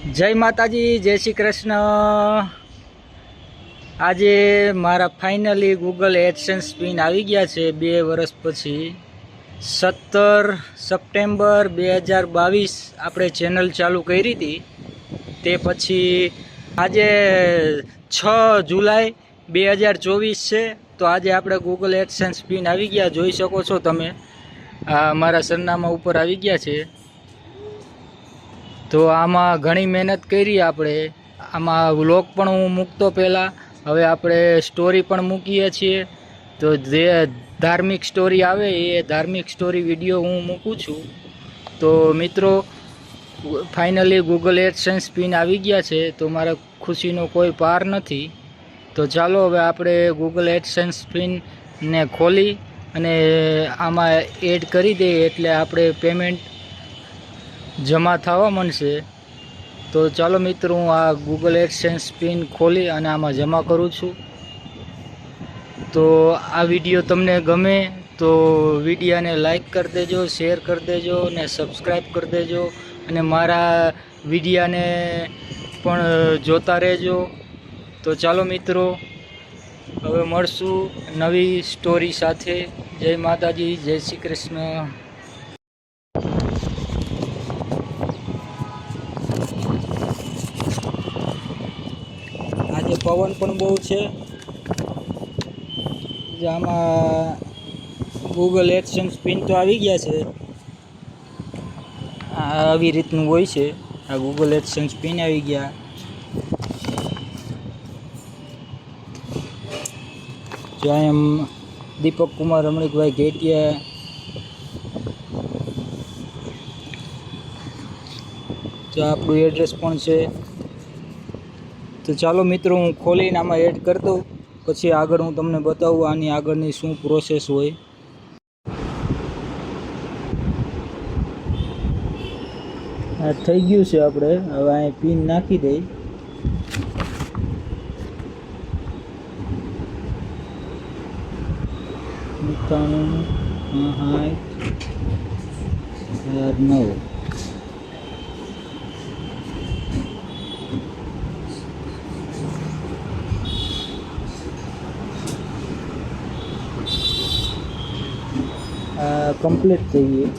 જય માતાજી, જય શ્રી કૃષ્ણ। આજે મારા ફાઇનલી ગૂગલ એડસેન્સ પિન આવી ગયા છે 2 વર્ષ પછી। 17 સપ્ટેમ્બર 2022 આપણે ચેનલ ચાલુ કરી હતી। તે પછી આજે 6 જુલાઈ 2024 છે। તો આજે આપણે ગૂગલ એડસેન્સ પિન આવી ગયા, જોઈ શકો છો તમે। મારા સરનામા ઉપર આવી ગયા છે। તો આમાં ઘણી મહેનત કરી આપણે। આમાં વ્લોગ પણ હું મૂકતો પહેલાં, હવે આપણે સ્ટોરી પણ મૂકીએ છીએ। તો જે ધાર્મિક સ્ટોરી આવે એ ધાર્મિક સ્ટોરી વિડીયો હું મૂકું છું। તો મિત્રો, ફાઇનલી ગૂગલ એડસેન્સ પિન આવી ગયા છે, તો મારા ખુશીનો કોઈ પાર નથી। તો ચાલો હવે આપણે ગૂગલ એડસેન્સ પિનને ખોલી અને આમાં એડ કરી દઈએ, એટલે આપણે પેમેન્ટ જમા થવા માંડશે। તો ચાલો મિત્રો, હું આ ગૂગલ એડસેન્સ પિન ખોલી અને આમાં જમા કરું છું। તો આ વિડીયો તમને ગમે તો વિડીયાને લાઈક કરી દેજો, શેર કરી દેજો અને સબસ્ક્રાઈબ કરી દેજો, અને મારા વિડીયાને પણ જોતા રહેજો। તો ચાલો મિત્રો, હવે મળશું નવી સ્ટોરી સાથે। જય માતાજી, જય શ્રી કૃષ્ણ। આજે પવન પણ બહુ છે। જે આમાં ગૂગલ એડસેન્સ પિન તો આવી ગયા છે। આવી રીતનું હોય છે। આ ગૂગલ એડસેન્સ પિન આવી ગયા। જો એમ દીપક કુમાર રમણીકભાઈ ઘેટિયા, તો આપણું એડ્રેસ પણ છે। તો ચાલો મિત્રો, હું ખોલીને આમાં એડ કરી દઉં, પછી આગળ હું તમને બતાવું આની આગળની શું પ્રોસેસ હોય। આ થઈ ગયું છે। આપણે હવે અહીં પિન નાખી દઈ। નવ કમ્પ્લીટ થઈ ગઈ।